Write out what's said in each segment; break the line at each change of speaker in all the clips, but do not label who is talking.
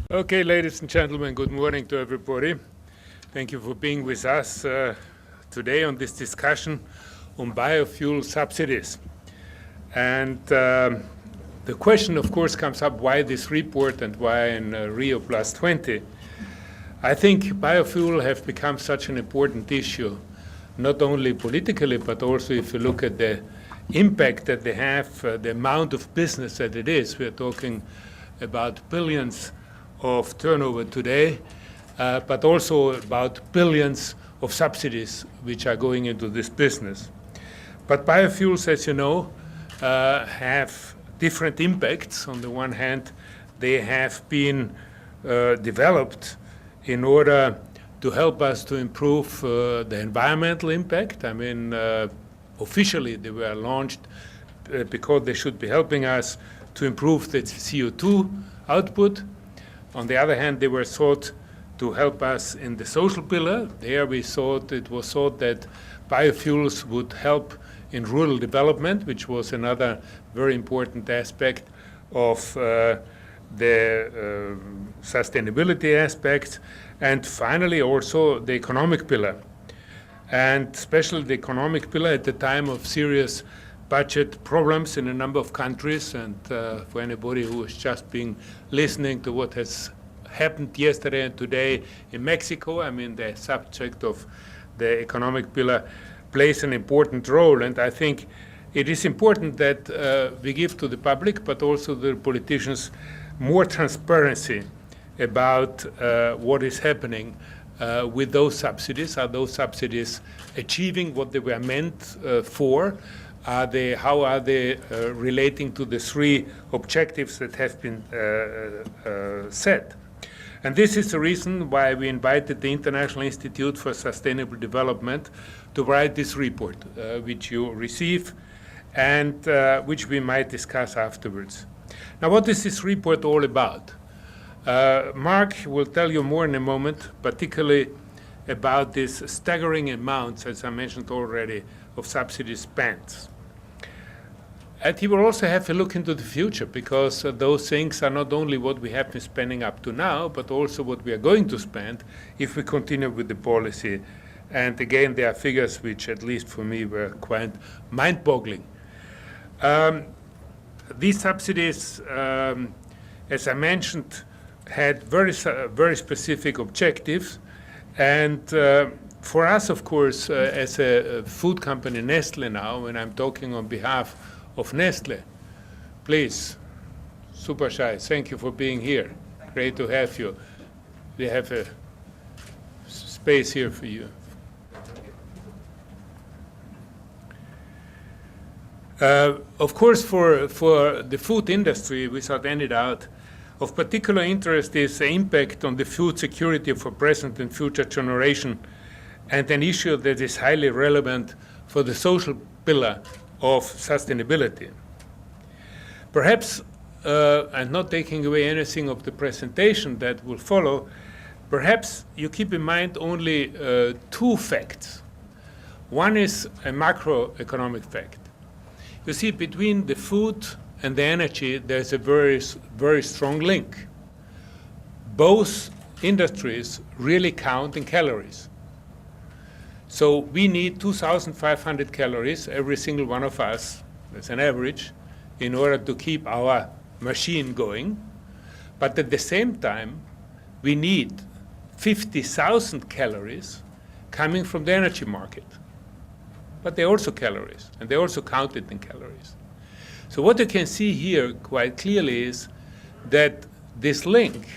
Okay, ladies and gentlemen, good morning to everybody. Thank you for being with us today on this discussion on biofuel subsidies. And the question, of course, comes up, why this report and why in Rio+20? I think biofuel have become such an important issue, not only politically, but also if you look at the impact that they have, the amount of business that it is. We're talking about billions of turnover today, but also about billions of subsidies which are going into this business. But biofuels, as you know, have different impacts. On the one hand, they have been developed in order to help us to improve the environmental impact. I mean, officially they were launched because they should be helping us to improve the CO2 output. On the other hand, they were thought to help us in the social pillar. There it was thought that biofuels would help in rural development, which was another very important aspect of the sustainability aspect. And finally, also the economic pillar. And especially the economic pillar at the time of serious budget problems in a number of countries, and for anybody who has just been listening to what has happened yesterday and today in Mexico, I mean, the subject of the economic pillar plays an important role. And I think it is important that we give to the public, but also the politicians, more transparency about what is happening with those subsidies. Are those subsidies achieving what they were meant for? How are they relating to the three objectives that have been set? And this is the reason why we invited the International Institute for Sustainable Development to write this report, which you receive and which we might discuss afterwards. Now, what is this report all about? Mark will tell you more in a moment, particularly about these staggering amounts, as I mentioned already, of subsidies spent. And he will also have a look into the future, because those things are not only what we have been spending up to now, but also what we are going to spend if we continue with the policy. And again, there are figures which, at least for me, were quite mind-boggling. These subsidies, as I mentioned, had very specific objectives. And for us, of course, as a food company, Nestlé now, and I'm talking on behalf of Nestlé, please, super shy, thank you for being here. Great to have you. We have a space here for you. Of course, for the food industry, without any doubt, of particular interest is the impact on the food security for present and future generation, and an issue that is highly relevant for the social pillar of sustainability. Perhaps, and not taking away anything of the presentation that will follow, perhaps you keep in mind only two facts. One is a macroeconomic fact. You see, between the food and the energy, there's a very, very strong link. Both industries really count in calories. So we need 2,500 calories, every single one of us, that's an average, in order to keep our machine going. But at the same time, we need 50,000 calories coming from the energy market. But they're also calories, and they're also counted in calories. So what you can see here quite clearly is that this link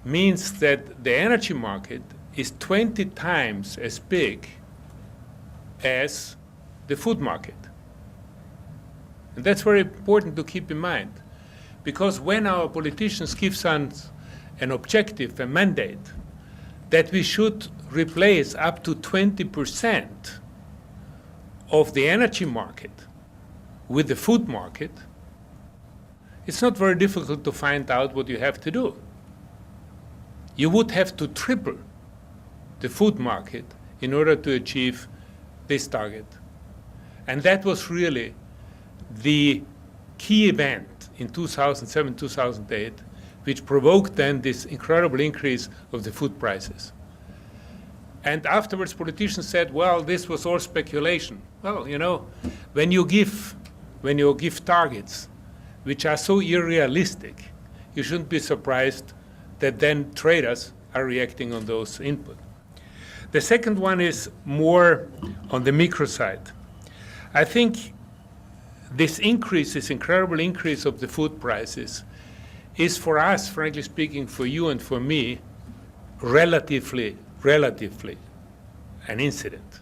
means that the energy market is 20 times as big as the food market. And that's very important to keep in mind, because when our politicians give us an objective, a mandate, that we should replace up to 20% of the energy market with the food market, it's not very difficult to find out what you have to do. You would have to triple the food market in order to achieve this target. And that was really the key event in 2007, 2008, which provoked then this incredible increase of the food prices. And afterwards, politicians said, well, this was all speculation. Well, you know, when you give targets which are so unrealistic, you shouldn't be surprised that then traders are reacting on those input. The second one is more on the micro side. I think this increase, this incredible increase of the food prices is for us, frankly speaking, for you and for me, relatively an incident.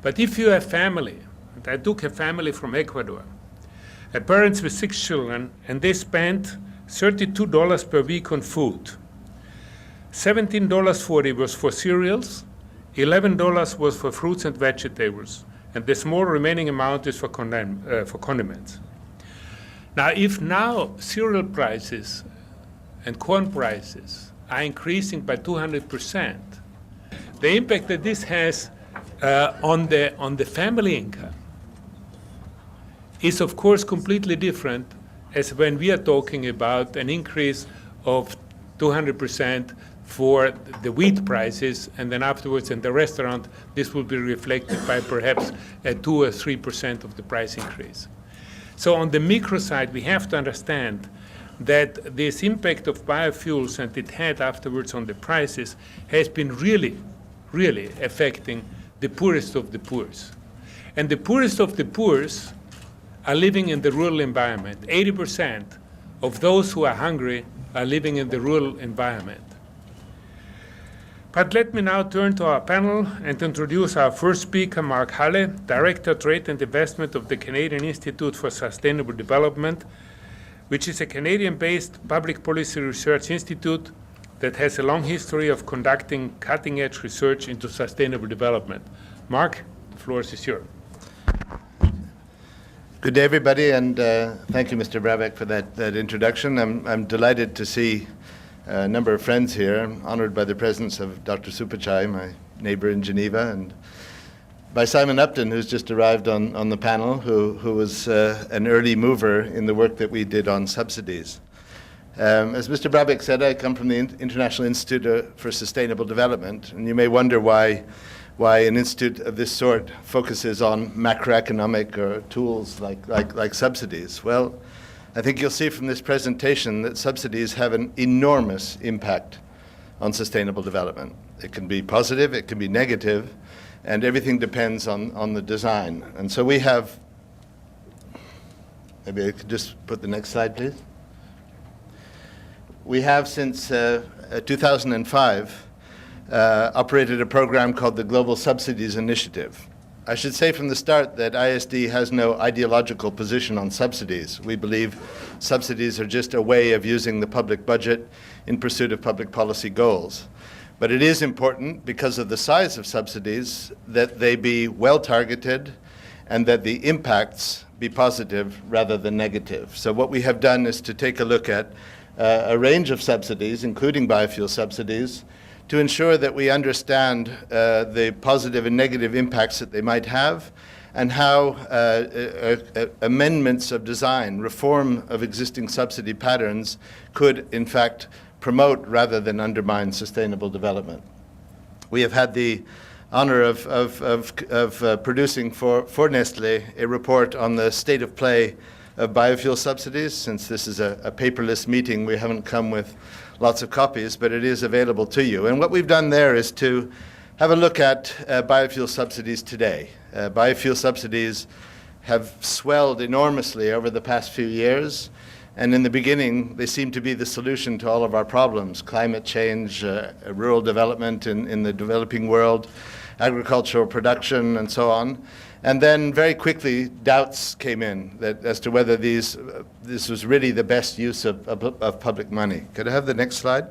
But if you have family, and I took a family from Ecuador, parents with 6 children, and they spent $32 per week on food. $17.40 was for cereals, $11 was for fruits and vegetables, and the small remaining amount is for condiments. Now, if now cereal prices and corn prices are increasing by 200%, the impact that this has on the family income is, of course, completely different as when we are talking about an increase of 200% for the wheat prices, and then afterwards in the restaurant, this will be reflected by perhaps a 2 or 3% of the price increase. So on the micro side, we have to understand that this impact of biofuels and it had afterwards on the prices has been really affecting the poorest of the poor. And the poorest of the poor are living in the rural environment. 80% of those who are hungry are living in the rural environment. But let me now turn to our panel and introduce our first speaker, Mark Halle, Director, Trade and Investment of the Canadian Institute for Sustainable Development, which is a Canadian-based public policy research institute that has a long history of conducting cutting-edge research into sustainable development. Mark, the floor is yours.
Good day, everybody, and thank you, Mr. Brabeck, for that introduction. I'm delighted to see a number of friends here. I'm honored by the presence of Dr. Supachai, my neighbor in Geneva, and by Simon Upton, who's just arrived on the panel, who was an early mover in the work that we did on subsidies. As Mr. Brabeck said, I come from the International Institute for Sustainable Development, and you may wonder why an institute of this sort focuses on macroeconomic or tools like subsidies. Well, I think you'll see from this presentation that subsidies have an enormous impact on sustainable development. It can be positive, it can be negative, and everything depends on the design. And so we have, maybe I could just put the next slide, please. We have since 2005 operated a program called the Global Subsidies Initiative. I should say from the start that ISD has no ideological position on subsidies. We believe subsidies are just a way of using the public budget in pursuit of public policy goals. But it is important, because of the size of subsidies, that they be well targeted and that the impacts be positive rather than negative. So what we have done is to take a look at a range of subsidies, including biofuel subsidies, to ensure that we understand the positive and negative impacts that they might have, and how amendments of design, reform of existing subsidy patterns could, in fact, promote rather than undermine sustainable development. We have had the honor of producing for Nestlé a report on the state of play of biofuel subsidies. Since this is a paperless meeting, we haven't come with lots of copies, but it is available to you. And what we've done there is to have a look at biofuel subsidies today. Biofuel subsidies have swelled enormously over the past few years, and in the beginning they seemed to be the solution to all of our problems: climate change, rural development in the developing world, agricultural production, and so on. And then very quickly doubts came in as to whether this was really the best use of public money. Could I have the next slide?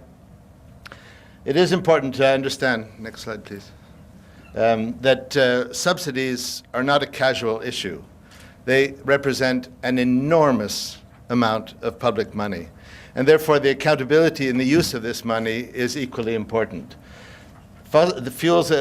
It is important to understand, next slide please, that subsidies are not a casual issue. They represent an enormous amount of public money, and therefore the accountability in the use of this money is equally important. The fuels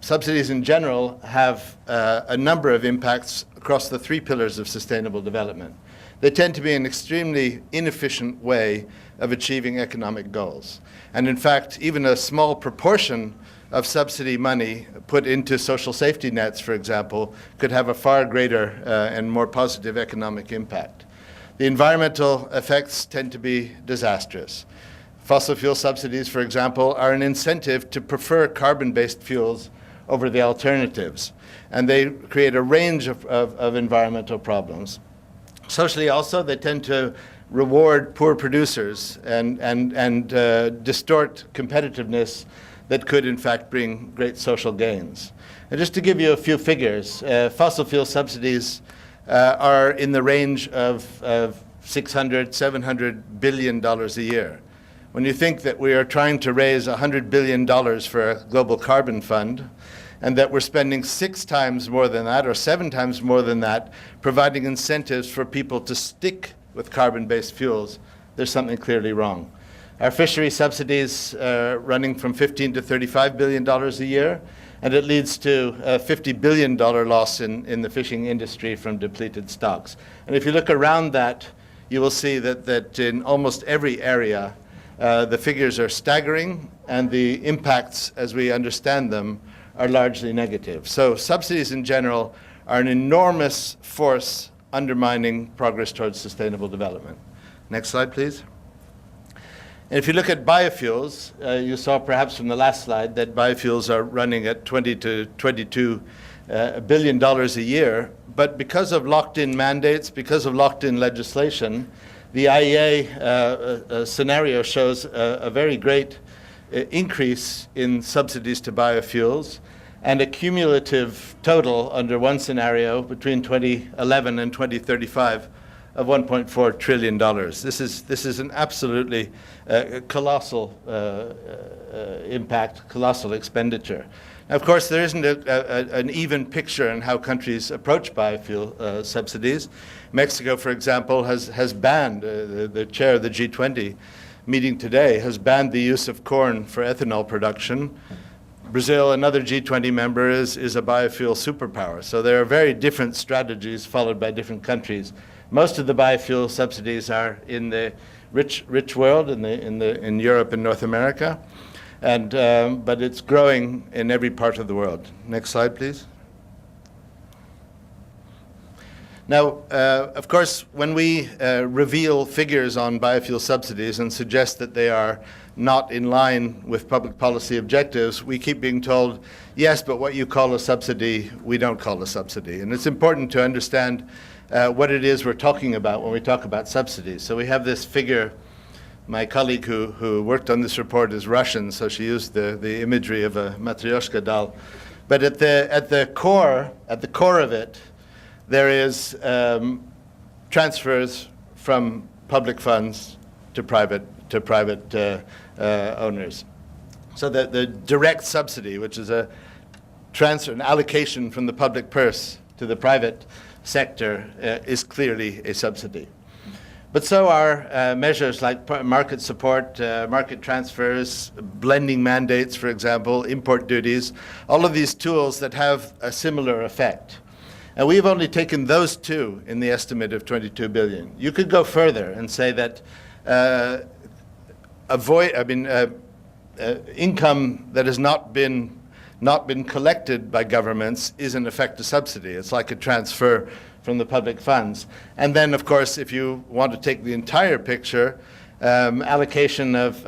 subsidies in general have a number of impacts across the 3 pillars of sustainable development. they tend to be an extremely inefficient way of achieving economic goals. And in fact, even a small proportion of subsidy money put into social safety nets, for example, could have a far greater and more positive economic impact. The environmental effects tend to be disastrous. Fossil fuel subsidies, for example, are an incentive to prefer carbon-based fuels over the alternatives, and they create a range of environmental problems. Socially also, they tend to reward poor producers and distort competitiveness that could in fact bring great social gains. And just to give you a few figures, fossil fuel subsidies are in the range of $600, $700 billion a year. When you think that we are trying to raise $100 billion for a global carbon fund, and that we're spending 6 times more than that or 7 times more than that providing incentives for people to stick with carbon-based fuels, there's something clearly wrong. Our fishery subsidies are running from $15 to $35 billion a year, and it leads to a $50 billion loss in the fishing industry from depleted stocks. And if you look around that, you will see that in almost every area, the figures are staggering, and the impacts, as we understand them, are largely negative. So subsidies in general are an enormous force undermining progress towards sustainable development. Next slide, please. And if you look at biofuels, you saw perhaps from the last slide that biofuels are running at $20 to $22 billion a year, but because of locked-in mandates, because of locked-in legislation, the IEA scenario shows a very great increase in subsidies to biofuels, and a cumulative total under one scenario between 2011 and 2035 of $1.4 trillion. This is an absolutely colossal impact, colossal expenditure. Now, of course, there isn't an even picture in how countries approach biofuel subsidies. Mexico, for example, has banned, the chair of the G20 meeting today, has banned the use of corn for ethanol production. Brazil, another G20 member, is a biofuel superpower. So there are very different strategies followed by different countries. Most of the biofuel subsidies are in the rich world, in Europe and North America, and but it's growing in every part of the world. Next slide, please. Now, of course, when we reveal figures on biofuel subsidies and suggest that they are not in line with public policy objectives, we keep being told, yes, but what you call a subsidy, we don't call a subsidy. And it's important to understand what it is we're talking about when we talk about subsidies. So we have this figure. My colleague who worked on this report is Russian, so she used the imagery of a matryoshka doll. But at the core of it, there is transfers from public funds to private owners. So the direct subsidy, which is a transfer, an allocation from the public purse to the private sector, is clearly a subsidy. But so are measures like market support, market transfers, blending mandates, for example, import duties, all of these tools that have a similar effect. And we've only taken those two in the estimate of 22 billion. You could go further and say that income that has not been collected by governments is in effect a subsidy. It's like a transfer from the public funds. And then, of course, if you want to take the entire picture, allocation of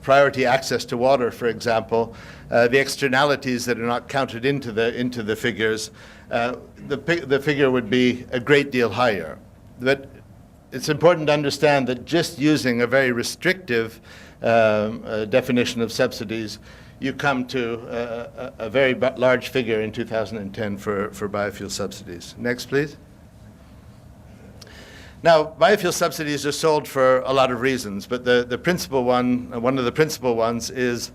priority access to water, for example, the externalities that are not counted into the figures, the figure would be a great deal higher. But it's important to understand that just using a very restrictive definition of subsidies, you come to a very large figure in 2010 for biofuel subsidies. Next, please. Now, biofuel subsidies are sold for a lot of reasons, but the principal one of the principal ones is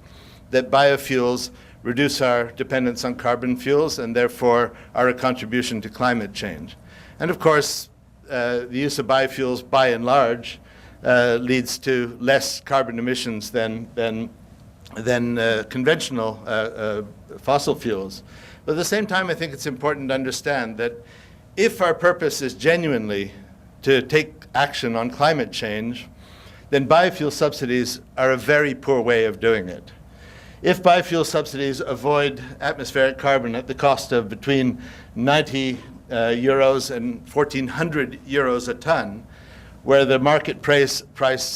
that biofuels reduce our dependence on carbon fuels and therefore are a contribution to climate change. And of course, the use of biofuels by and large leads to less carbon emissions than conventional fossil fuels. But at the same time, I think it's important to understand that if our purpose is genuinely to take action on climate change, then biofuel subsidies are a very poor way of doing it. If biofuel subsidies avoid atmospheric carbon at the cost of between 90 euros and 1,400 euros a ton, where the market price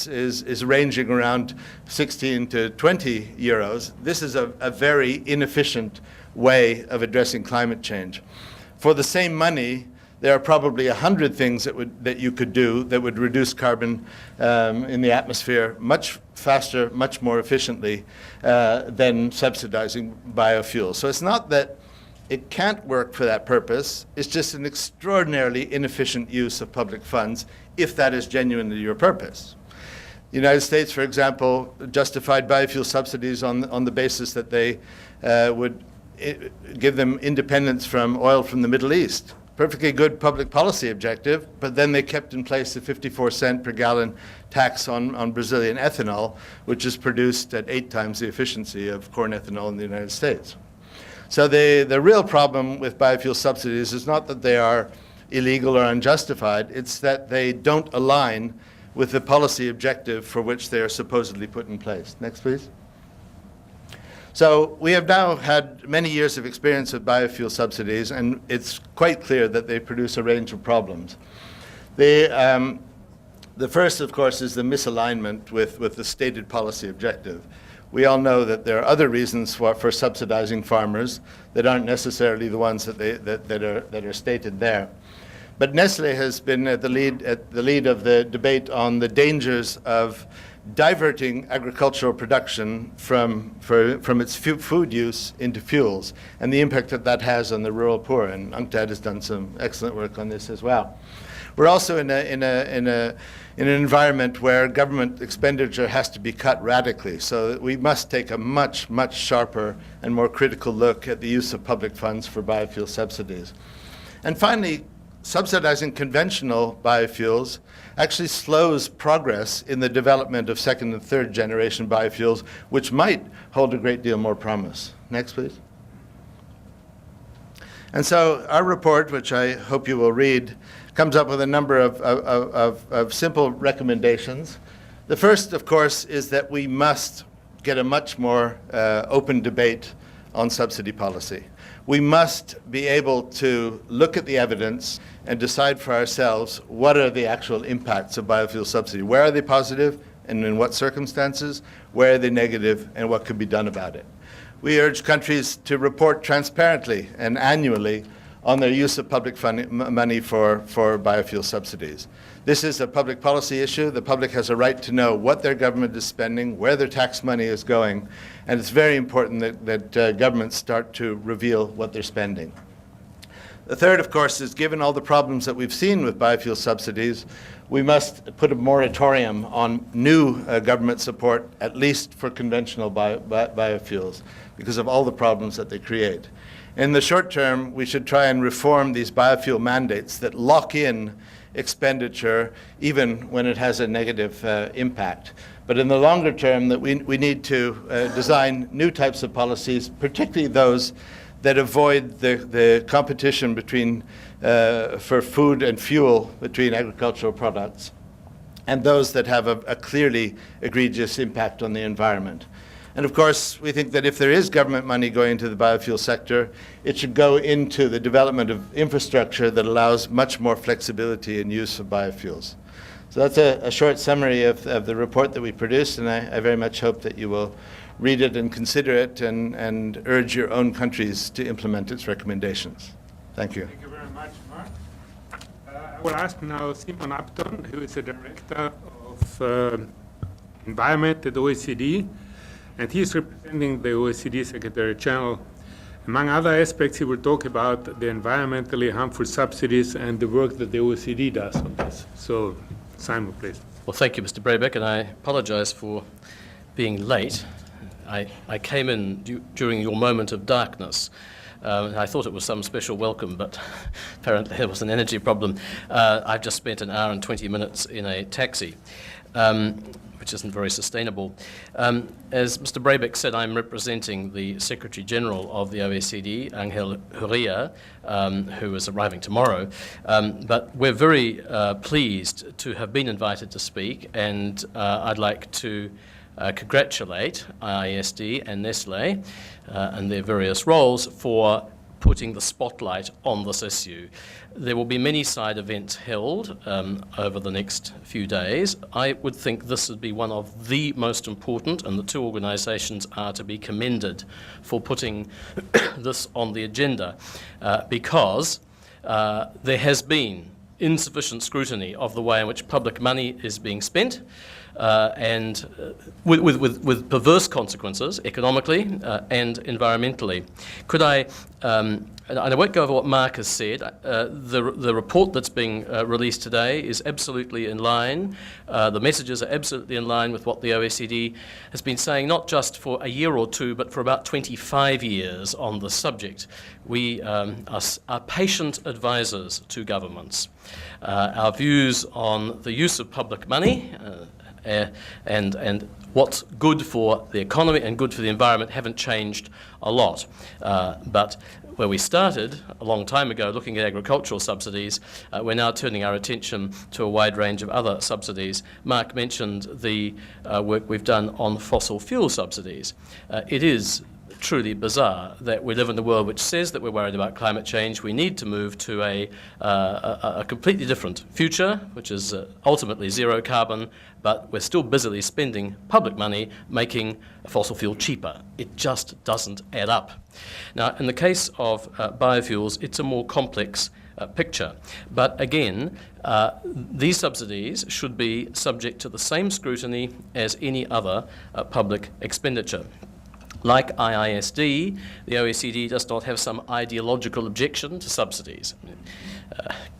is ranging around 16 to 20 euros, this is a very inefficient way of addressing climate change. For the same money, there are probably 100 things that you could do that would reduce carbon in the atmosphere much faster, much more efficiently than subsidizing biofuels. So it's not that it can't work for that purpose, it's just an extraordinarily inefficient use of public funds if that is genuinely your purpose. The United States, for example, justified biofuel subsidies on the basis that they would give them independence from oil from the Middle East. Perfectly good public policy objective, but then they kept in place a 54-cent per gallon tax on Brazilian ethanol, which is produced at 8 times the efficiency of corn ethanol in the United States. So the real problem with biofuel subsidies is not that they are illegal or unjustified, it's that they don't align with the policy objective for which they are supposedly put in place. Next, please. So we have now had many years of experience with biofuel subsidies, and it's quite clear that they produce a range of problems. The first, of course, is the misalignment with the stated policy objective. We all know that there are other reasons for subsidizing farmers that aren't necessarily the ones that are stated there. But Nestlé has been at the lead of the debate on the dangers of diverting agricultural production from its food use into fuels, and the impact that has on the rural poor. And UNCTAD has done some excellent work on this as well. We're also in an environment where government expenditure has to be cut radically, so we must take a much sharper and more critical look at the use of public funds for biofuel subsidies. And finally, subsidizing conventional biofuels actually slows progress in the development of second and third generation biofuels, which might hold a great deal more promise. Next, please. And so our report, which I hope you will read, comes up with a number of simple recommendations. The first, of course, is that we must get a much more open debate on subsidy policy. We must be able to look at the evidence and decide for ourselves what are the actual impacts of biofuel subsidy. Where are they positive and in what circumstances? Where are they negative and what could be done about it? We urge countries to report transparently and annually on their use of public money for biofuel subsidies. This is a public policy issue. The public has a right to know what their government is spending, where their tax money is going, and it's very important that governments start to reveal what they're spending. The third, of course, is given all the problems that we've seen with biofuel subsidies, we must put a moratorium on new government support, at least for conventional biofuels, because of all the problems that they create. In the short term, we should try and reform these biofuel mandates that lock in expenditure even when it has a negative impact. But in the longer term, that we need to design new types of policies, particularly those that avoid the competition between for food and fuel between agricultural products, and those that have a clearly egregious impact on the environment. And of course, we think that if there is government money going into the biofuel sector, it should go into the development of infrastructure that allows much more flexibility in use of biofuels. So that's a short summary of the report that we produced, and I very much hope that you will read it and consider it and urge your own countries to implement its recommendations. Thank you.
Thank you very much, Mark. I will ask now Simon Upton, who is the Director of Environment at OECD, and he is representing the OECD Secretary General. Among other aspects, he will talk about the environmentally harmful subsidies and the work that the OECD does on this. So, Simon, please.
Well, thank you, Mr. Brabeck, and I apologize for being late. I came in during your moment of darkness. I thought it was some special welcome, but apparently there was an energy problem. I've just spent an hour and 20 minutes in a taxi, which isn't very sustainable. As Mr. Brabeck said, I'm representing the Secretary General of the OECD, Angel Huria, who is arriving tomorrow. But we're very pleased to have been invited to speak, and I'd like to congratulate IISD and Nestlé and their various roles for putting the spotlight on this issue. There will be many side events held over the next few days. I would think this would be one of the most important, and the two organisations are to be commended for putting this on the agenda because there has been insufficient scrutiny of the way in which public money is being spent, and with perverse consequences economically and environmentally. Could I, and I won't go over what Mark has said, the report that's being released today is absolutely in line. The messages are absolutely in line with what the OECD has been saying, not just for a year or two, but for about 25 years on the subject. We are patient advisors to governments. Our views on the use of public money and what's good for the economy and good for the environment haven't changed a lot. But where we started a long time ago looking at agricultural subsidies, we're now turning our attention to a wide range of other subsidies. Mark mentioned the work we've done on fossil fuel subsidies. It is truly bizarre that we live in a world which says that we're worried about climate change. We need to move to a completely different future, which is ultimately zero carbon, but we're still busily spending public money making fossil fuel cheaper. It just doesn't add up. Now, in the case of biofuels, it's a more complex picture. But again, these subsidies should be subject to the same scrutiny as any other public expenditure. Like IISD, the OECD does not have some ideological objection to subsidies.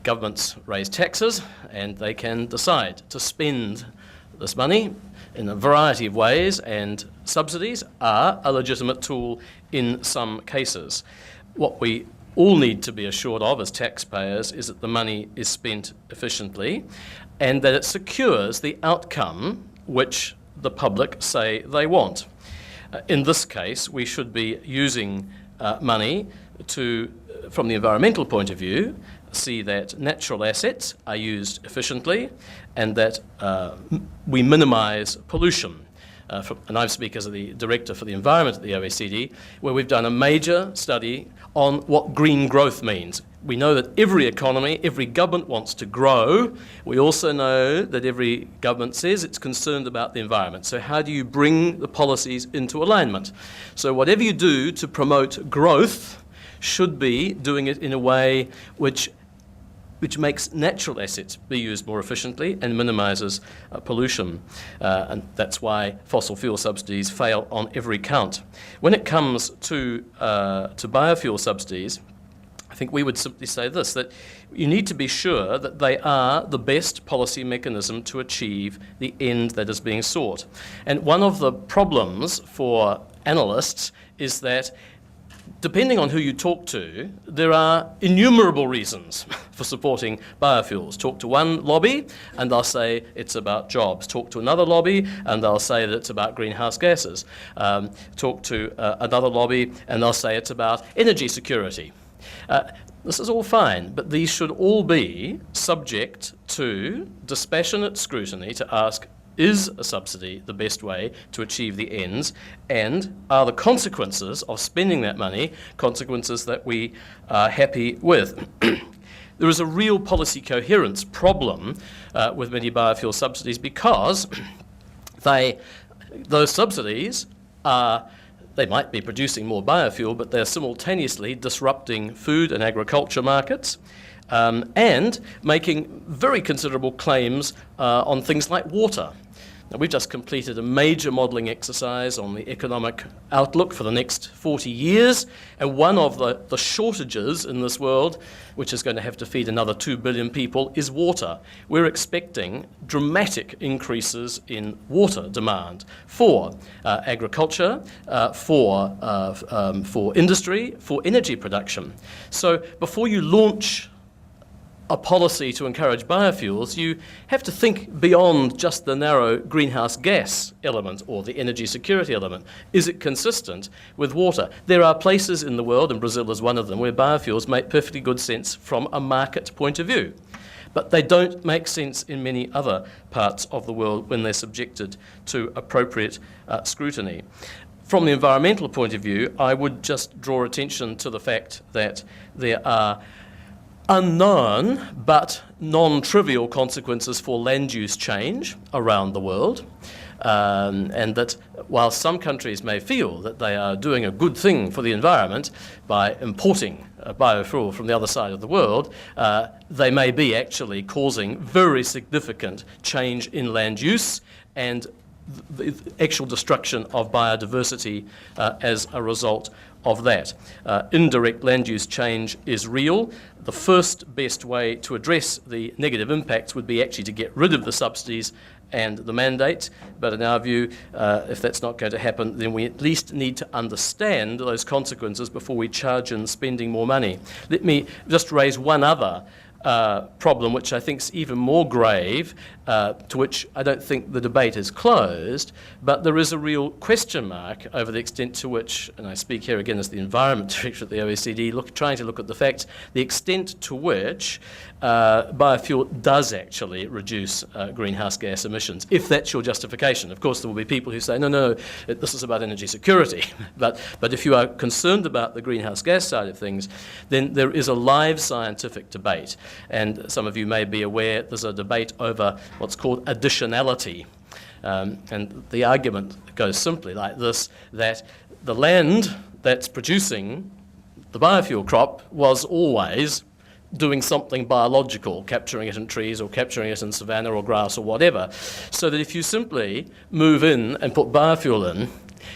Governments raise taxes and they can decide to spend this money in a variety of ways, and subsidies are a legitimate tool in some cases. What we all need to be assured of as taxpayers is that the money is spent efficiently and that it secures the outcome which the public say they want. In this case, we should be using money to, from the environmental point of view, see that natural assets are used efficiently and that we minimise pollution. And I speak as the Director for the Environment at the OECD, where we've done a major study on what green growth means. We know that every economy, every government wants to grow. We also know that every government says it's concerned about the environment. So how do you bring the policies into alignment? So whatever you do to promote growth should be doing it in a way which makes natural assets be used more efficiently and minimises pollution. And that's why fossil fuel subsidies fail on every count. When it comes to biofuel subsidies, I think we would simply say this, that you need to be sure that they are the best policy mechanism to achieve the end that is being sought. And one of the problems for analysts is that depending on who you talk to, there are innumerable reasons for supporting biofuels. Talk to one lobby and they'll say it's about jobs. Talk to another lobby and they'll say that it's about greenhouse gases. Talk to another lobby and they'll say it's about energy security. This is all fine, but these should all be subject to dispassionate scrutiny to ask, is a subsidy the best way to achieve the ends, and are the consequences of spending that money consequences that we are happy with? There is a real policy coherence problem with many biofuel subsidies because those subsidies they might be producing more biofuel, but they're simultaneously disrupting food and agriculture markets and making very considerable claims on things like water. Now, we've just completed a major modelling exercise on the economic outlook for the next 40 years, and one of the shortages in this world, which is going to have to feed another 2 billion people, is water. We're expecting dramatic increases in water demand for agriculture, for industry, for energy production. So before you launch a policy to encourage biofuels, you have to think beyond just the narrow greenhouse gas element or the energy security element. Is it consistent with water? There are places in the world, and Brazil is one of them, where biofuels make perfectly good sense from a market point of view. But they don't make sense in many other parts of the world when they're subjected to appropriate scrutiny. From the environmental point of view, I would just draw attention to the fact that there are unknown but non-trivial consequences for land use change around the world, and that while some countries may feel that they are doing a good thing for the environment by importing biofuel from the other side of the world, they may be actually causing very significant change in land use and the actual destruction of biodiversity as a result of that. Indirect land use change is real. The first best way to address the negative impacts would be actually to get rid of the subsidies and the mandate, but in our view, if that's not going to happen, then we at least need to understand those consequences before we charge in spending more money. Let me just raise one other problem, which I think is even more grave, to which I don't think the debate is closed, but there is a real question mark over the extent to which, and I speak here again as the Environment Director at the OECD, trying to look at the facts, the extent to which biofuel does actually reduce greenhouse gas emissions, if that's your justification. Of course, there will be people who say, no, this is about energy security. but if you are concerned about the greenhouse gas side of things, then there is a live scientific debate. And some of you may be aware there's a debate over what's called additionality. And the argument goes simply like this, that the land that's producing the biofuel crop was always doing something biological, capturing it in trees or capturing it in savanna or grass or whatever, so that if you simply move in and put biofuel in,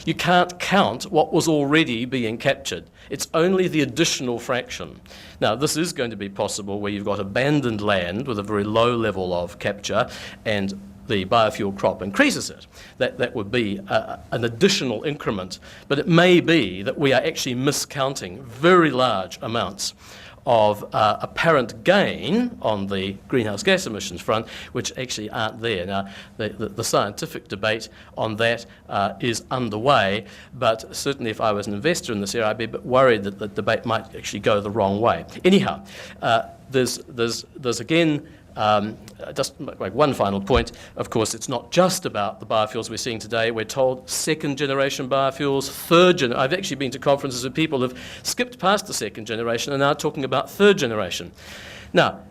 you can't count what was already being captured. It's only the additional fraction. Now, this is going to be possible where you've got abandoned land with a very low level of capture and the biofuel crop increases it. That would be an additional increment. But it may be that we are actually miscounting very large amounts of apparent gain on the greenhouse gas emissions front, which actually aren't there. Now, the scientific debate on that is underway, but certainly if I was an investor in this area, I'd be a bit worried that the debate might actually go the wrong way. Anyhow, there's again, just like one final point, of course, it's not just about the biofuels we're seeing today. We're told second generation biofuels, third generation. I've actually been to conferences with people who've skipped past the second generation and now talking about third generation. Now,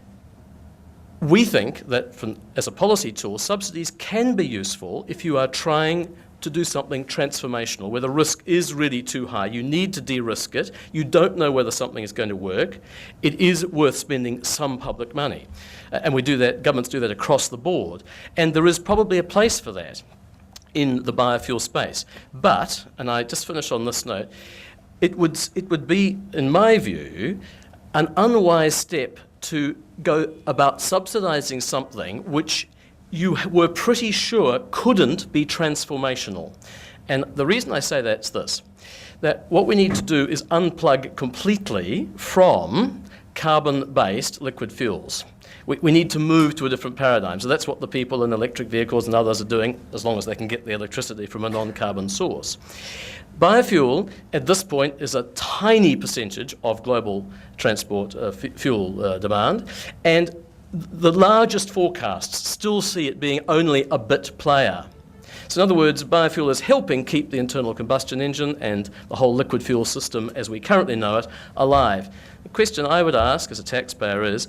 we think that as a policy tool, subsidies can be useful if you are trying to do something transformational, where the risk is really too high. You need to de-risk it. You don't know whether something is going to work. It is worth spending some public money. And we do that, governments do that across the board. And there is probably a place for that in the biofuel space. But, and I just finish on this note, it would be, in my view, an unwise step to go about subsidising something which you were pretty sure couldn't be transformational. And the reason I say that's this, that what we need to do is unplug completely from carbon-based liquid fuels. We need to move to a different paradigm. So that's what the people in electric vehicles and others are doing, as long as they can get the electricity from a non-carbon source. Biofuel, at this point, is a tiny percentage of global transport fuel demand, and the largest forecasts still see it being only a bit player. So in other words, biofuel is helping keep the internal combustion engine and the whole liquid fuel system as we currently know it alive. The question I would ask as a taxpayer is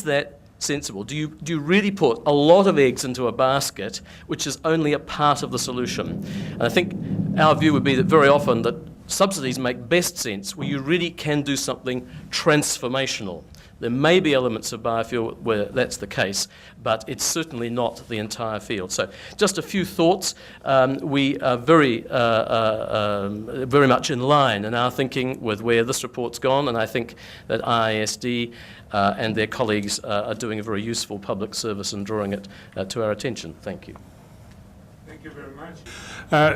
that sensible? Do you really put a lot of eggs into a basket which is only a part of the solution? And I think our view would be that very often that subsidies make best sense where you really can do something transformational. There may be elements of biofuel where that's the case, but it's certainly not the entire field. So just a few thoughts. We are very much in line in our thinking with where this report's gone, and I think that IISD and their colleagues are doing a very useful public service in drawing it to our attention. Thank you.
Thank you very much.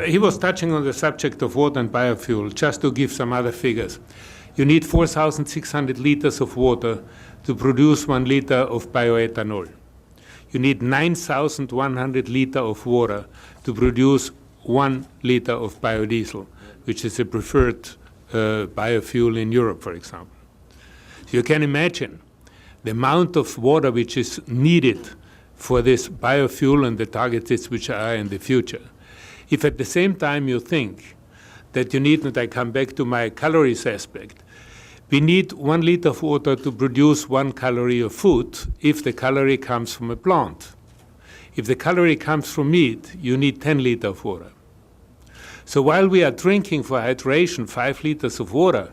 He was touching on the subject of water and biofuel. Just to give some other figures. You need 4,600 liters of water to produce 1 liter of bioethanol. You need 9,100 liters of water to produce 1 liter of biodiesel, which is a preferred biofuel in Europe, for example. So you can imagine the amount of water which is needed for this biofuel and the targets which are in the future. If at the same time you think that you need, and I come back to my calories aspect, we need 1 liter of water to produce 1 calorie of food if the calorie comes from a plant. If the calorie comes from meat, you need 10 liters of water. So while we are drinking for hydration 5 liters of water,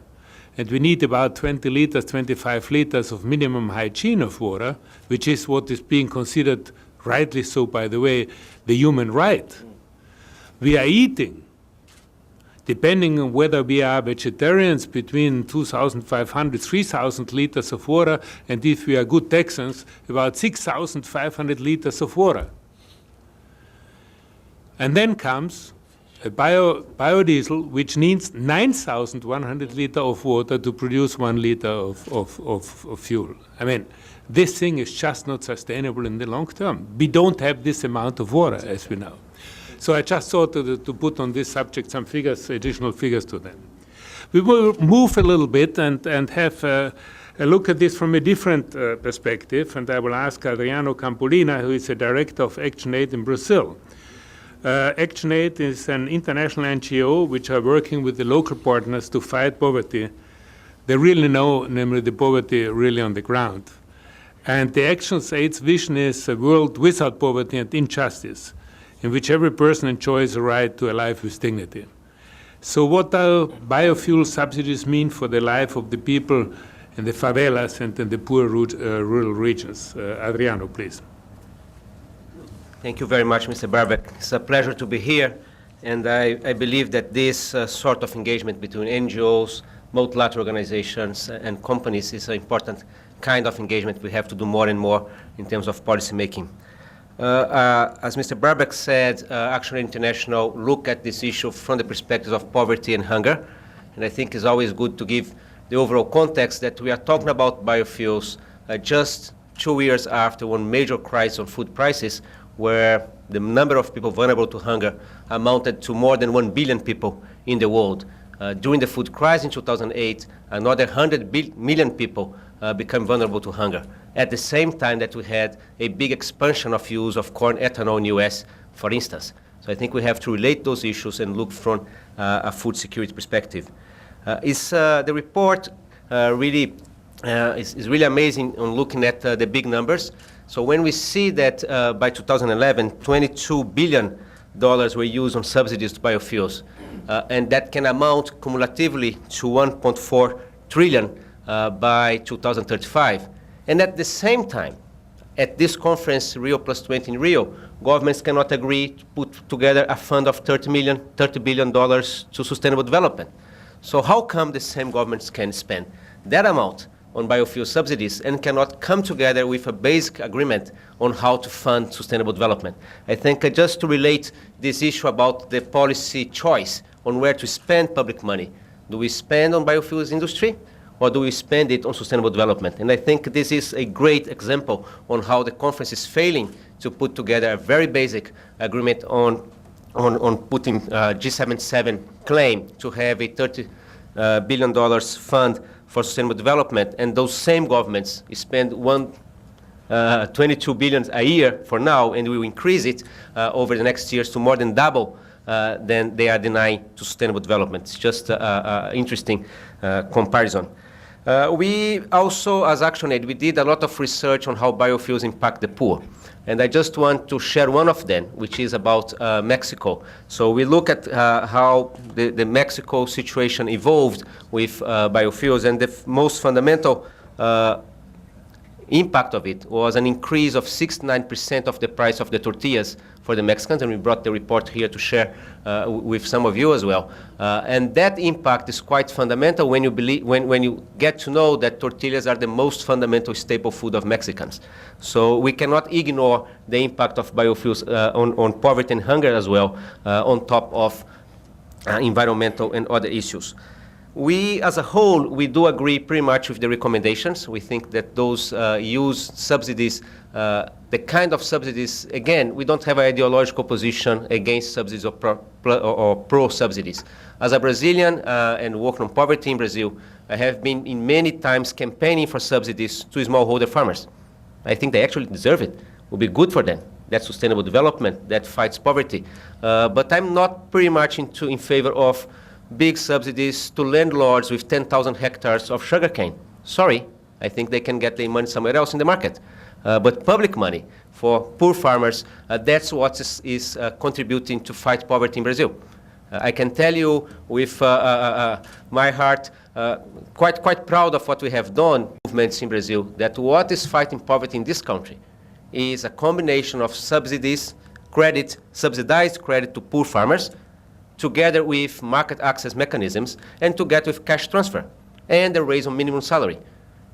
and we need about 20 liters, 25 liters of minimum hygiene of water, which is what is being considered, rightly so by the way, the human right, we are eating, depending on whether we are vegetarians, between 2,500, 3,000 liters of water, and if we are good Texans, about 6,500 liters of water. And then comes a biodiesel, which needs 9,100 liters of water to produce 1 liter of fuel. I mean, this thing is just not sustainable in the long term. We don't have this amount of water, as we know. So I just thought to put on this subject some figures, additional figures to them. We will move a little bit and have a look at this from a different perspective, and I will ask Adriano Campolina, who is the director of ActionAid in Brazil. ActionAid is an international NGO which are working with the local partners to fight poverty. They really know, namely, the poverty really on the ground. And the ActionAid's vision is a world without poverty and injustice, in which every person enjoys a right to a life with dignity. So what do biofuel subsidies mean for the life of the people in the favelas and in the poor rural regions? Adriano, please.
Thank you very much, Mr. Brabeck. It's a pleasure to be here, and I believe that this sort of engagement between NGOs, multilateral organizations, and companies is an important kind of engagement we have to do more and more in terms of policy making. As Mr. Brabeck said, ActionAid International look at this issue from the perspective of poverty and hunger, and I think it's always good to give the overall context that we are talking about biofuels just 2 years after one major crisis on food prices, where the number of people vulnerable to hunger amounted to more than 1 billion people in the world. During the food crisis in 2008, another 100 million people became vulnerable to hunger. At the same time that we had a big expansion of use of corn ethanol in the US, for instance. So I think we have to relate those issues and look from a food security perspective. The report really is really amazing on looking at the big numbers. So when we see that by 2011, $22 billion were used on subsidies to biofuels, and that can amount cumulatively to 1.4 trillion by 2035. And at the same time, at this conference, Rio+20 in Rio, governments cannot agree to put together a fund of $30 billion to sustainable development. So how come the same governments can spend that amount on biofuel subsidies and cannot come together with a basic agreement on how to fund sustainable development? I think just to relate this issue about the policy choice on where to spend public money. Do we spend on biofuels industry, or do we spend it on sustainable development? And I think this is a great example on how the conference is failing to put together a very basic agreement on putting G77 claim to have a $30 billion fund for sustainable development, and those same governments spend 22 billion a year for now, and we will increase it over the next years to more than double than they are denying to sustainable development. It's just an interesting comparison. We also, as ActionAid, we did a lot of research on how biofuels impact the poor. And I just want to share one of them, which is about Mexico. So we look at how the Mexico situation evolved with biofuels, and the most fundamental impact of it was an increase of 69% of the price of the tortillas for the Mexicans, and we brought the report here to share with some of you as well. And that impact is quite fundamental when you get to know that tortillas are the most fundamental staple food of Mexicans. So we cannot ignore the impact of biofuels on poverty and hunger as well, on top of environmental and other issues. We, as a whole, we do agree pretty much with the recommendations. We think that those use subsidies, the kind of subsidies, again, we don't have an ideological position against subsidies or pro-subsidies. As a Brazilian and working on poverty in Brazil, I have been in many times campaigning for subsidies to smallholder farmers. I think they actually deserve it. It will be good for them. That's sustainable development, that fights poverty. But I'm not pretty much in favor of big subsidies to landlords with 10,000 hectares of sugarcane. Sorry, I think they can get their money somewhere else in the market. But public money for poor farmers, that's what is contributing to fight poverty in Brazil. I can tell you with my heart, quite proud of what we have done, movements in Brazil, that what is fighting poverty in this country is a combination of subsidies, credit, subsidized credit to poor farmers, together with market access mechanisms, and together with cash transfer and the raise of minimum salary.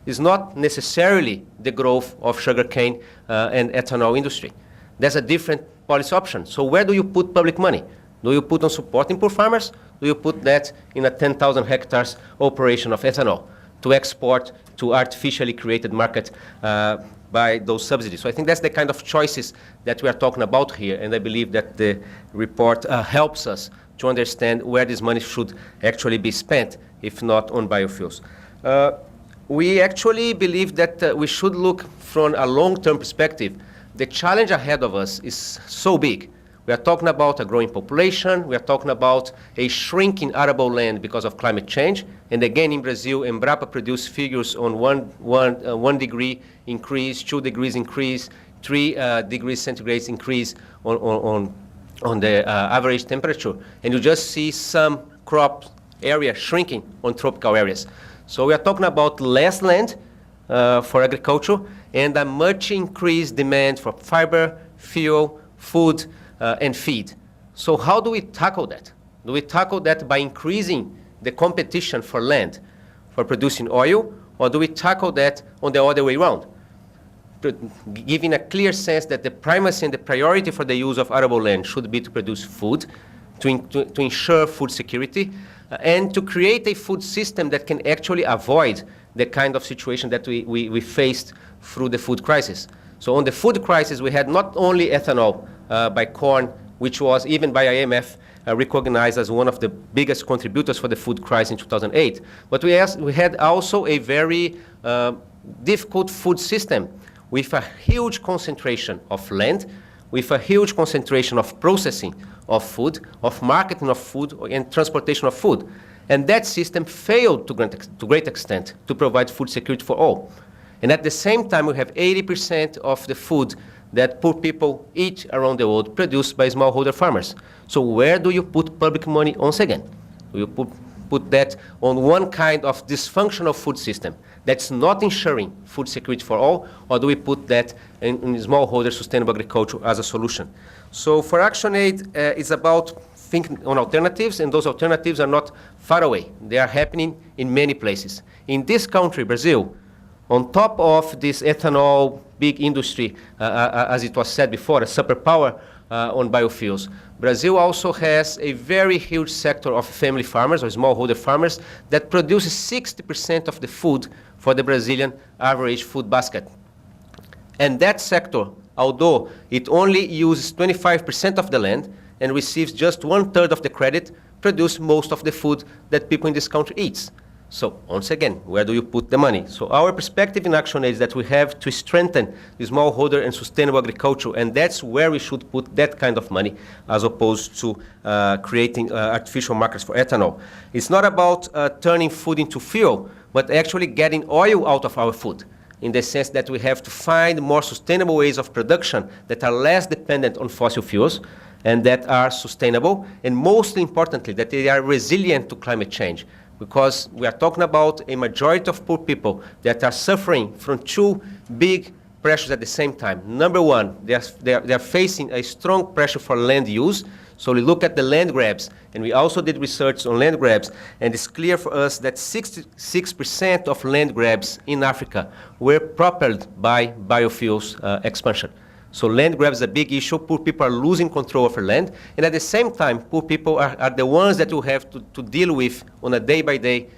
It's not necessarily the growth of sugarcane and ethanol industry. There's a different policy option. So where do you put public money? Do you put on supporting poor farmers? Do you put that in a 10,000 hectares operation of ethanol to export to artificially created market by those subsidies? So I think that's the kind of choices that we are talking about here, and I believe that the report helps us to understand where this money should actually be spent, if not on biofuels. We actually believe that we should look from a long-term perspective. The challenge ahead of us is so big. We are talking about a growing population. We are talking about a shrinking arable land because of climate change. And again, in Brazil, Embrapa produced figures on 1 degree increase, 2 degrees increase, 3 degrees centigrade increase on the average temperature. And you just see some crop area shrinking on tropical areas. So we are talking about less land for agriculture and a much increased demand for fiber, fuel, food, and feed. So how do we tackle that? Do we tackle that by increasing the competition for land for producing oil, or do we tackle that on the other way around? Giving a clear sense that the primacy and the priority for the use of arable land should be to produce food, to ensure food security, and to create a food system that can actually avoid the kind of situation that we faced through the food crisis. So on the food crisis, we had not only ethanol by corn, which was even by IMF recognized as one of the biggest contributors for the food crisis in 2008, but we had also a very difficult food system with a huge concentration of land, with a huge concentration of processing of food, of marketing of food, and transportation of food. And that system failed to great extent to provide food security for all. And at the same time, we have 80% of the food that poor people eat around the world produced by smallholder farmers. So where do you put public money once again? Do you put that on one kind of dysfunctional food system that's not ensuring food security for all, or do we put that in smallholder sustainable agriculture as a solution? So for ActionAid, it's about thinking on alternatives, and those alternatives are not far away. They are happening in many places. In this country, Brazil, on top of this ethanol big industry, as it was said before, a superpower on biofuels, Brazil also has a very huge sector of family farmers or smallholder farmers that produces 60% of the food for the Brazilian average food basket. And that sector, although it only uses 25% of the land and receives just 1/3 of the credit, produces most of the food that people in this country eats. So once again, where do you put the money? So our perspective in ActionAid is that we have to strengthen the smallholder and sustainable agriculture, and that's where we should put that kind of money as opposed to creating artificial markets for ethanol. It's not about turning food into fuel, but actually getting oil out of our food, in the sense that we have to find more sustainable ways of production that are less dependent on fossil fuels and that are sustainable, and most importantly, that they are resilient to climate change. because we are talking about a majority of poor people that are suffering from two big pressures at the same time. Number one, they are facing a strong pressure for land use. So we look at the land grabs, and we also did research on land grabs, and it's clear for us that 66% of land grabs in Africa were propelled by biofuels expansion. So land grabs is a big issue. Poor people are losing control of their land, and at the same time, poor people are the ones that you have to deal with on a day-by-day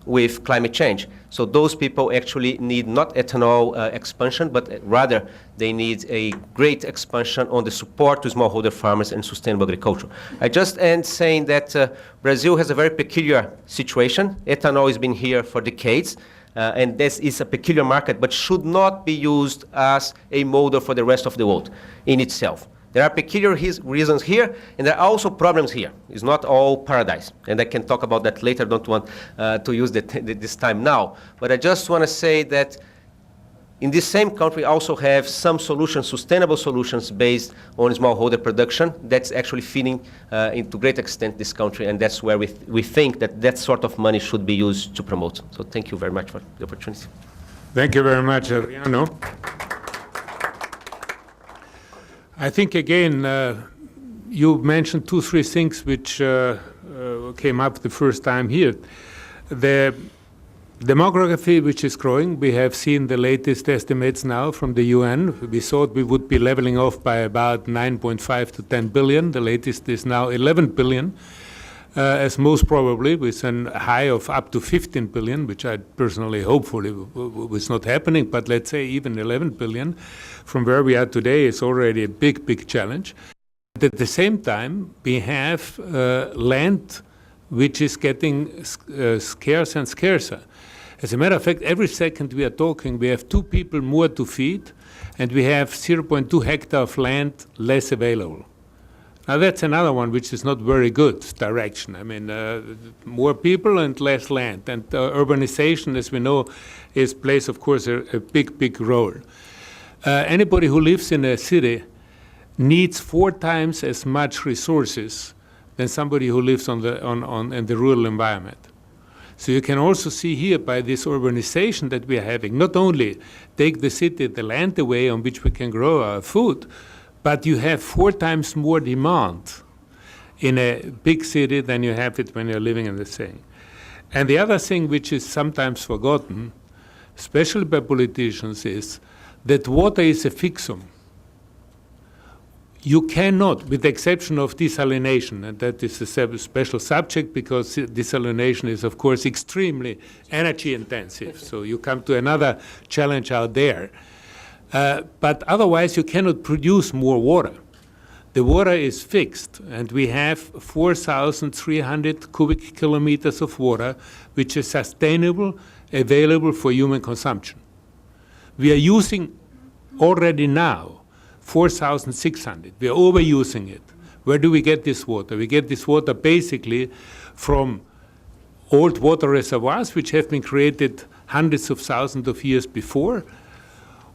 with climate change. So those people actually need not ethanol expansion, but rather they need a great expansion on the support to smallholder farmers and sustainable agriculture. I just end saying that Brazil has a very peculiar situation. Ethanol has been here for decades, and this is a peculiar market, but should not be used as a model for the rest of the world in itself. There are peculiar reasons here, and there are also problems here. It's not all paradise, and I can talk about that later. I don't want to use this time now. But I just want to say that in this same country, we also have some solutions, sustainable solutions based on smallholder production that's actually feeding, to great extent, this country, and that's where we think that that sort of money should be used to promote. So thank you very much for the opportunity.
Thank you very much, Adriano. I think, again, you mentioned 2-3 things which came up the first time here. The demography, which is growing, we have seen the latest estimates now from the UN. We thought we would be leveling off by about 9.5 to 10 billion. The latest is now 11 billion, as most probably with a high of up to 15 billion, which I personally hopefully was not happening, but let's say even 11 billion. From where we are today is already a big, big challenge. But at the same time, we have land which is getting scarcer and scarcer. As a matter of fact, every second we are talking, we have 2 people more to feed, and we have 0.2 hectare of land less available. Now that's another one which is not very good direction. I mean, more people and less land. And urbanization, as we know, plays, of course, a big, big role. Anybody who lives in a city needs 4 times as much resources than somebody who lives in the rural environment. So you can also see here by this urbanization that we are having, not only take the city, the land away on which we can grow our food, but you have 4 times more demand in a big city than you have it when you're living in the city. And the other thing which is sometimes forgotten, especially by politicians, is that water is a fixum. You cannot, with the exception of desalination, and that is a special subject because desalination is, of course, extremely energy intensive. So you come to another challenge out there. But otherwise, you cannot produce more water. The water is fixed, and we have 4,300 cubic kilometers of water, which is sustainable, available for human consumption. We are using already now 4,600. We are overusing it. Where do we get this water? We get this water basically from old water reservoirs, which have been created hundreds of thousands of years before,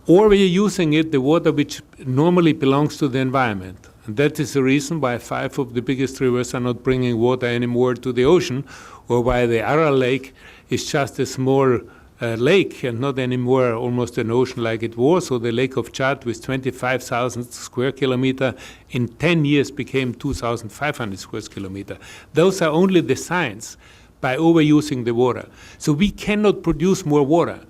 or we are using it, the water which normally belongs to the environment. And that is the reason why 5 of the biggest rivers are not bringing water anymore to the ocean, or why the Aral Lake is just a small lake and not anymore almost an ocean like it was, or the Lake of Chad with 25,000 square kilometers in 10 years became 2,500 square kilometers. Those are only the signs by overusing the water. So we cannot produce more water.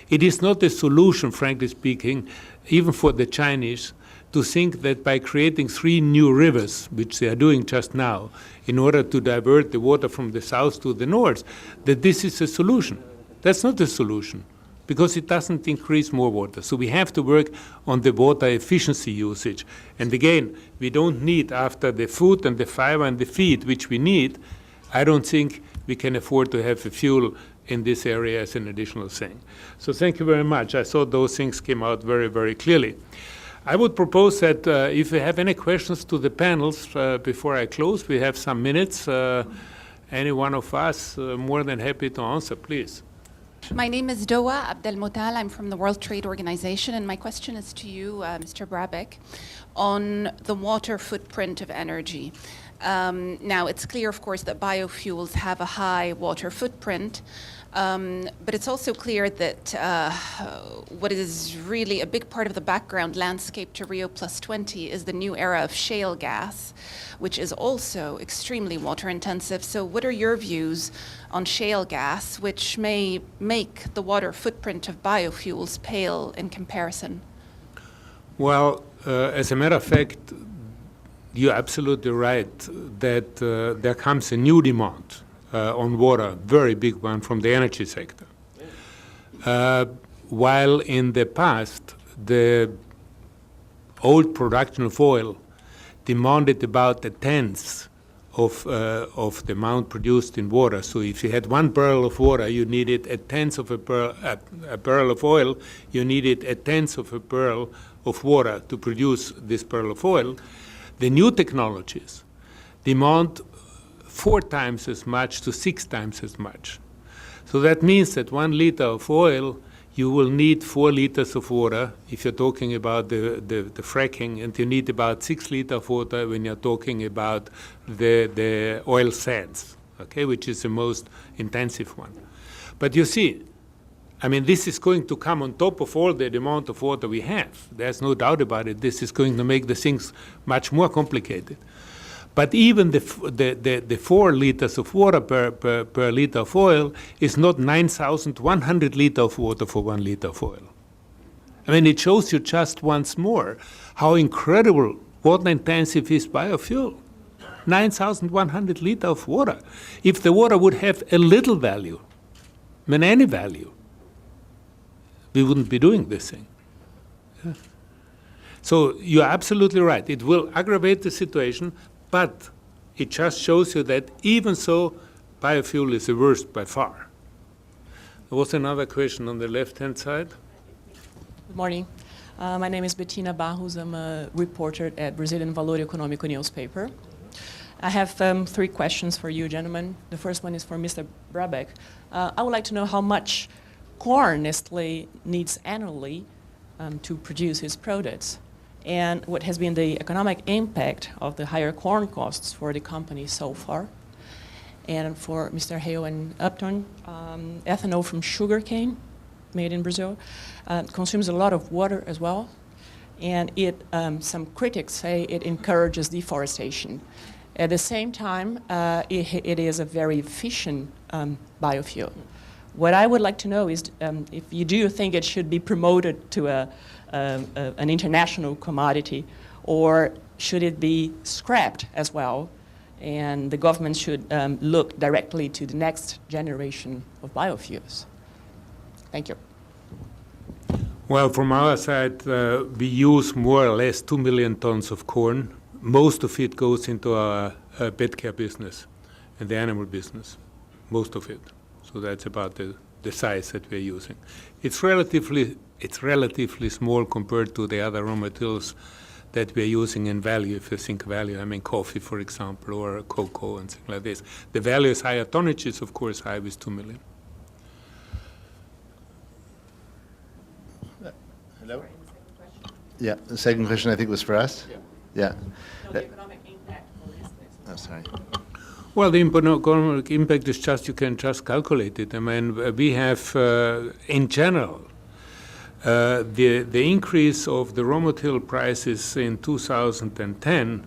It is not a solution, frankly speaking, even for the Chinese, to think that by creating 3 new rivers, which they are doing just now, in order to divert the water from the south to the north, that this is a solution. That's not a solution, because it doesn't increase more water. So we have to work on the water efficiency usage. And again, we don't need, after the food and the fiber and the feed, which we need, I don't think we can afford to have a fuel in this area as an additional thing. So thank you very much. I thought those things came out very, very clearly. I would propose that if you have any questions to the panels before I close, we have some minutes. Any one of us more than happy to answer, please.
My name is Doa Abdelmotal. I'm from the World Trade Organization, and my question is to you, Mr. Brabeck, on the water footprint of energy. Now, it's clear, of course, that biofuels have a high water footprint, but it's also clear that what is really a big part of the background landscape to Rio+20 is the new era of shale gas, which is also extremely water intensive. So what are your views on shale gas, which may make the water footprint of biofuels pale in comparison?
Well, as a matter of fact, you're absolutely right that there comes a new demand on water, very big one from the energy sector. While in the past, the old production of oil demanded about a tenth of the amount produced in water. So if you had 1 barrel of water, you needed a tenth of a barrel of oil, you needed a tenth of a barrel of water to produce this barrel of oil. The new technologies demand 4 times as much to 6 times as much. So that means that 1 liter of oil, you will need 4 liters of water if you're talking about the fracking, and you need about 6 liters of water when you're talking about the oil sands, okay, which is the most intensive one. But you see, I mean, this is going to come on top of all the amount of water we have. There's no doubt about it. This is going to make the things much more complicated. But even the 4 liters of water per liter of oil is not 9,100 liters of water for 1 liter of oil. I mean, it shows you just once more how incredible water intensive is biofuel. 9,100 liters of water. If the water would have a little value, I mean any value, we wouldn't be doing this thing. Yeah. So you're absolutely right. It will aggravate the situation, but it just shows you that even so, biofuel is the worst by far. There was another question on the left-hand side.
Good morning. My name is Bettina Barros. I'm a reporter at Brazilian Valor Econômico newspaper. I have 3 questions for you, gentlemen. The first one is for Mr. Brabeck. I would like to know how much corn Nestlé needs annually to produce its products, and what has been the economic impact of the higher corn costs for the company so far. And for Mr. Halle and Upton, ethanol from sugarcane made in Brazil consumes a lot of water as well, and some critics say it encourages deforestation. At the same time, it is a very efficient biofuel. What I would like to know is if you do think it should be promoted to an international commodity, or should it be scrapped as well, and the government should look directly to the next generation of biofuels? Thank you.
Well, from our side, we use more or less 2 million tons of corn. Most of it goes into our pet care business and the animal business, most of it. So that's about the size that we're using. It's relatively small compared to the other raw materials that we're using in value. If you think value, I mean coffee, for example, or cocoa and things like this. The value is higher. Tonnage is, of course, high with 2 million.
Hello? Yeah, the second question I think was for us? Yeah.
No, the economic impact for this place.
Oh, sorry.
Well, the economic impact is you can just calculate it. I mean, we have, in general, the increase of the raw material prices in 2010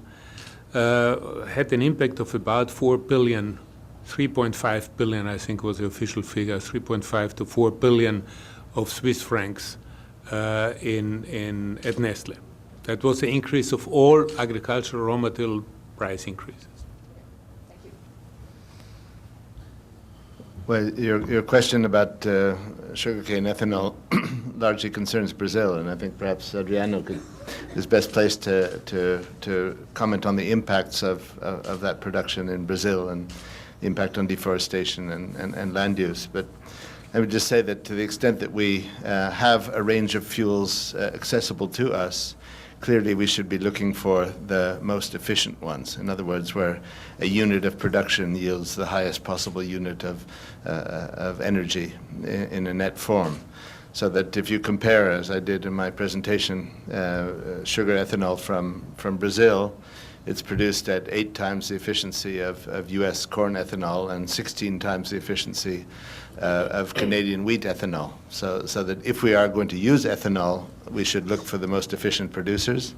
had an impact of about 4 billion, 3.5 billion, I think was the official figure, 3.5 to 4 billion of Swiss francs at Nestlé. That was the increase of all agricultural raw material price increases.
Well, your question about sugarcane ethanol largely concerns Brazil, and I think perhaps Adriano is best placed to comment on the impacts of that production in Brazil and the impact on deforestation and land use. But I would just say that to the extent that we have a range of fuels accessible to us, clearly we should be looking for the most efficient ones. In other words, where a unit of production yields the highest possible unit of energy in a net form. So that if you compare, as I did in my presentation, sugar ethanol from Brazil, it's produced at 8 times the efficiency of US corn ethanol and 16 times the efficiency of Canadian wheat ethanol. So that if we are going to use ethanol, we should look for the most efficient producers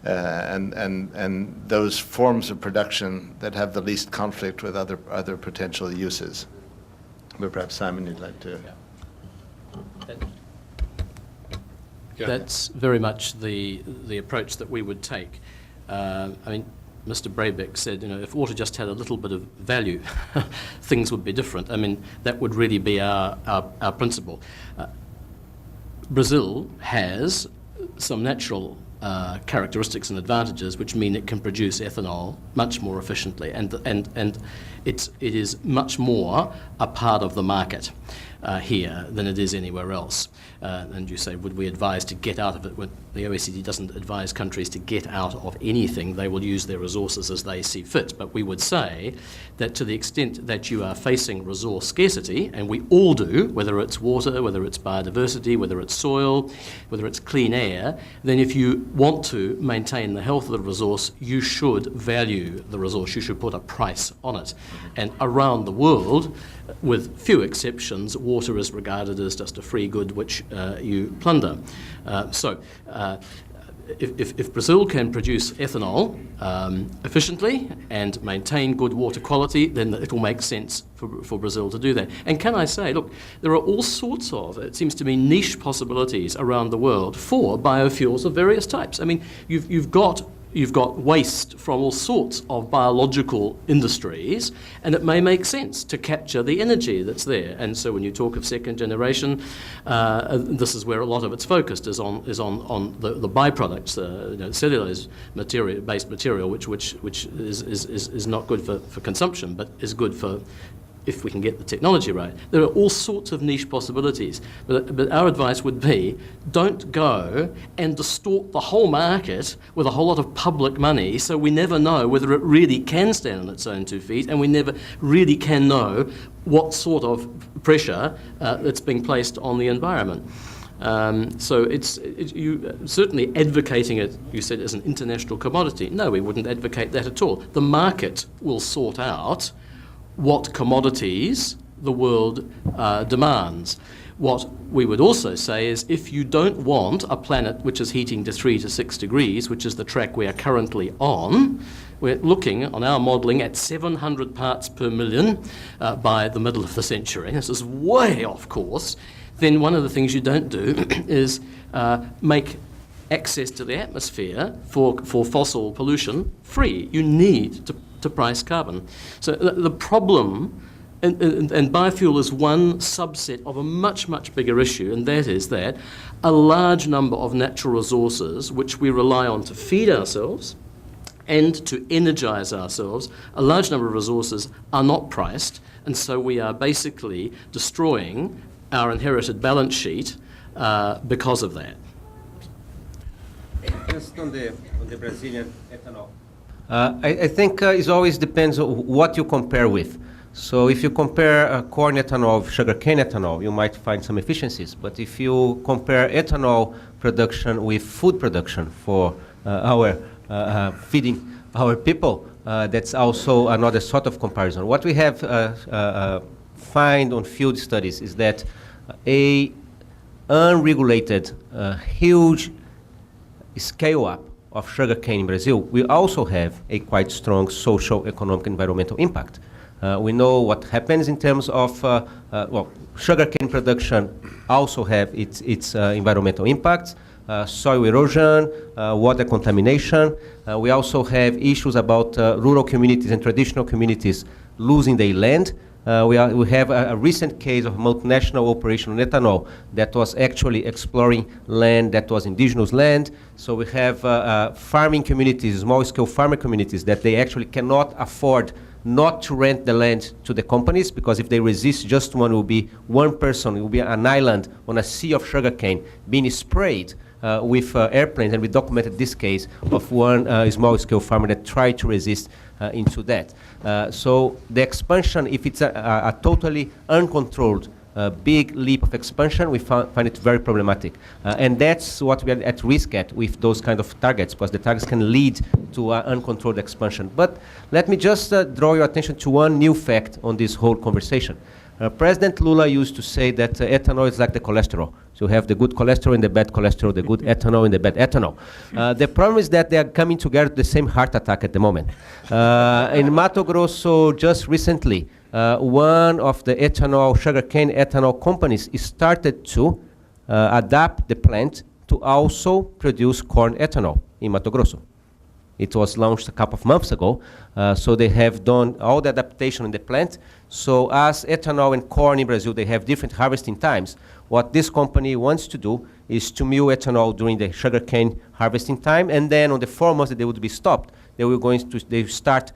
and those forms of production that have the least conflict with other potential uses. But perhaps Simon, you'd like to...
That's very much the approach that we would take. I mean, Mr. Brabeck said, you know, if water just had a little bit of value, things would be different. I mean, that would really be our principle. Brazil has some natural characteristics and advantages which mean it can produce ethanol much more efficiently, and it is much more a part of the market here than it is anywhere else. And you say, would we advise to get out of it? When the OECD doesn't advise countries to get out of anything. They will use their resources as they see fit. But we would say that to the extent that you are facing resource scarcity, and we all do, whether it's water, whether it's biodiversity, whether it's soil, whether it's clean air, then if you want to maintain the health of the resource, you should value the resource. You should put a price on it. And around the world, with few exceptions, water is regarded as just a free good which you plunder. If Brazil can produce ethanol efficiently and maintain good water quality, then it will make sense for Brazil to do that. And can I say, look, there are all sorts of, it seems to me, niche possibilities around the world for biofuels of various types. I mean, you've got waste from all sorts of biological industries, and it may make sense to capture the energy that's there. And so when you talk of second generation, this is where a lot of it's focused, is on the byproducts, cellulose-based material, which is not good for consumption, but is good for, if we can get the technology right. There are all sorts of niche possibilities, but our advice would be, don't go and distort the whole market with a whole lot of public money, so we never know whether it really can stand on its own 2 feet, and we never really can know what sort of pressure that's being placed on the environment. So you certainly advocating it, you said, as an international commodity. No, we wouldn't advocate that at all. The market will sort out what commodities the world demands. What we would also say is, if you don't want a planet which is heating to 3 to 6 degrees, which is the track we are currently on, we're looking on our modelling at 700 parts per million by the middle of the century. This is way off course. Then one of the things you don't do is make access to the atmosphere for fossil pollution free. You need to price carbon. So the problem, and biofuel is one subset of a much, much bigger issue, and that is that a large number of natural resources which we rely on to feed ourselves and to energise ourselves, a large number of resources are not priced, and so we are basically destroying our inherited balance sheet because of that.
Just on the Brazilian ethanol. I think it always depends on what you compare with. So if you compare corn ethanol with sugarcane ethanol, you might find some efficiencies. But if you compare ethanol production with food production for our feeding our people, that's also another sort of comparison. What we have find on field studies is that a unregulated, huge scale-up of sugarcane in Brazil will also have a quite strong social, economic, environmental impact. We know what happens in terms of, sugarcane production also have its environmental impacts, soil erosion, water contamination. We also have issues about rural communities and traditional communities losing their land. We have a recent case of a multinational operation on ethanol that was actually exploring land that was indigenous land. So we have farming communities, small-scale farmer communities, that they actually cannot afford not to rent the land to the companies, because if they resist, just one will be one person, it will be an island on a sea of sugarcane being sprayed with airplanes. And we documented this case of one small-scale farmer that tried to resist into that. So the expansion, if it's a totally uncontrolled big leap of expansion, we find it very problematic. And that's what we are at risk at with those kind of targets, because the targets can lead to uncontrolled expansion. But let me just draw your attention to one new fact on this whole conversation. President Lula used to say that ethanol is like the cholesterol. So you have the good cholesterol and the bad cholesterol, the good ethanol and the bad ethanol. The problem is that they are coming together to the same heart attack at the moment. In Mato Grosso, just recently, one of the sugarcane ethanol companies started to adapt the plant to also produce corn ethanol in Mato Grosso. It was launched a couple of months ago, so they have done all the adaptation in the plant. So as ethanol and corn in Brazil, they have different harvesting times. What this company wants to do is to mill ethanol during the sugarcane harvesting time, and then on the 4 months that they would be stopped, they start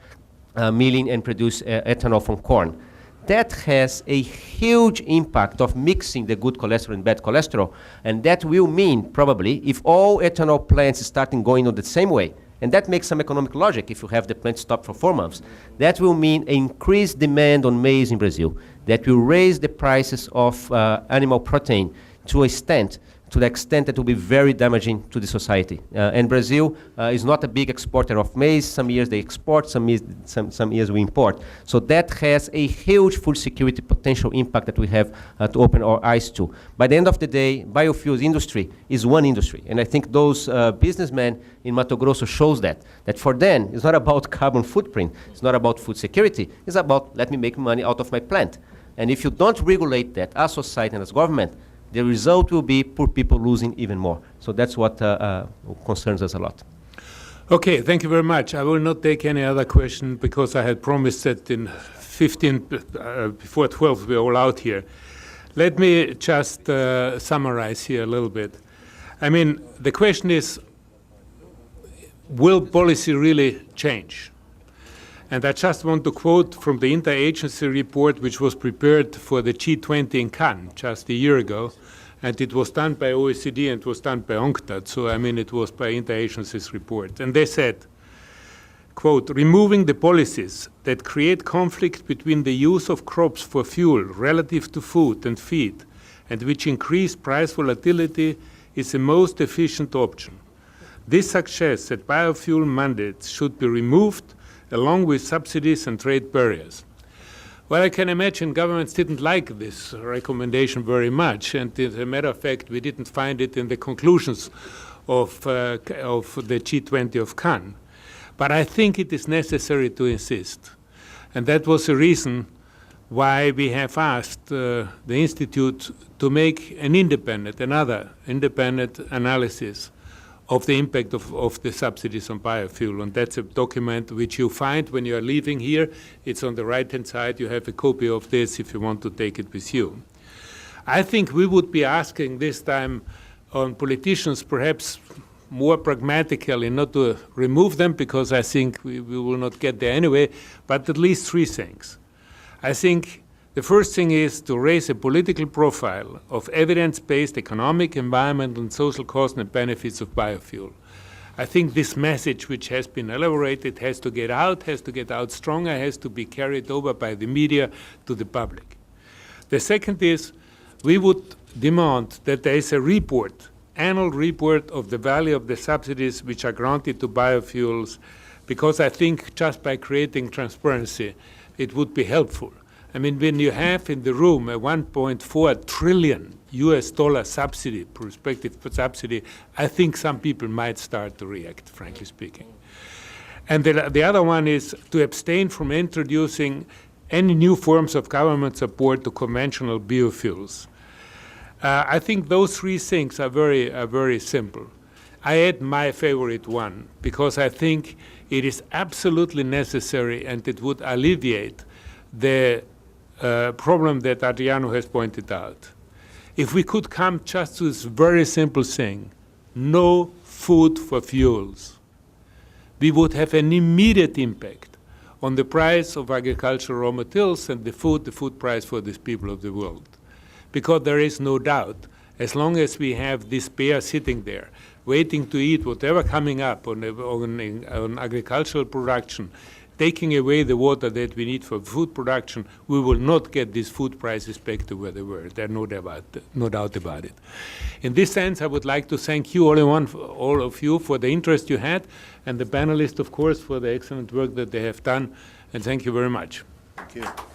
milling and produce ethanol from corn. That has a huge impact of mixing the good cholesterol and bad cholesterol, and that will mean probably if all ethanol plants starting going on the same way, and that makes some economic logic if you have the plant stopped for 4 months. That will mean increased demand on maize in Brazil. That will raise the prices of animal protein to the extent that will be very damaging to the society. And Brazil is not a big exporter of maize. Some years they export, some years we import. So that has a huge food security potential impact that we have to open our eyes to. By the end of the day, biofuels industry is one industry. And I think those businessmen in Mato Grosso shows that for them, it's not about carbon footprint, it's not about food security, it's about let me make money out of my plant. And if you don't regulate that as society and as government, the result will be poor people losing even more. So that's what concerns us a lot.
Okay, thank you very much. I will not take any other question because I had promised that in 15, before 12 we're all out here. Let me just summarize here a little bit. I mean, the question is, will policy really change? And I just want to quote from the interagency report which was prepared for the G20 in Cannes just a year ago, and it was done by OECD and it was done by UNCTAD, so I mean it was by interagency's report. And they said, quote, removing the policies that create conflict between the use of crops for fuel relative to food and feed, and which increase price volatility is the most efficient option. This suggests that biofuel mandates should be removed along with subsidies and trade barriers. Well, I can imagine governments didn't like this recommendation very much, and as a matter of fact, we didn't find it in the conclusions of the G20 of Cannes. But I think it is necessary to insist. And that was the reason why we have asked the Institute to make another independent analysis of the impact of the subsidies on biofuel. And that's a document which you find when you are leaving here. It's on the right-hand side. You have a copy of this if you want to take it with you. I think we would be asking this time on politicians perhaps more pragmatically, not to remove them, because I think we will not get there anyway, but at least three things. I think the first thing is to raise a political profile of evidence-based economic, environmental, and social costs and benefits of biofuel. I think this message, which has been elaborated, has to get out stronger, has to be carried over by the media to the public. The second is we would demand that there is a report, annual report of the value of the subsidies which are granted to biofuels, because I think just by creating transparency, it would be helpful. I mean, when you have in the room a $1.4 trillion US subsidy, prospective subsidy, I think some people might start to react, frankly speaking. And the other one is to abstain from introducing any new forms of government support to conventional biofuels. I think those three things are very simple. I add my favorite one, because I think it is absolutely necessary and it would alleviate the problem that Adriano has pointed out. If we could come just to this very simple thing, no food for fuels, we would have an immediate impact on the price of agricultural raw materials and the food price for these people of the world. Because there is no doubt, as long as we have this bear sitting there, waiting to eat whatever coming up on agricultural production, taking away the water that we need for food production, we will not get these food prices back to where they were. There's no doubt about it. In this sense, I would like to thank you, all of you, for the interest you had, and the panelists, of course, for the excellent work that they have done. And thank you very much.
Thank you.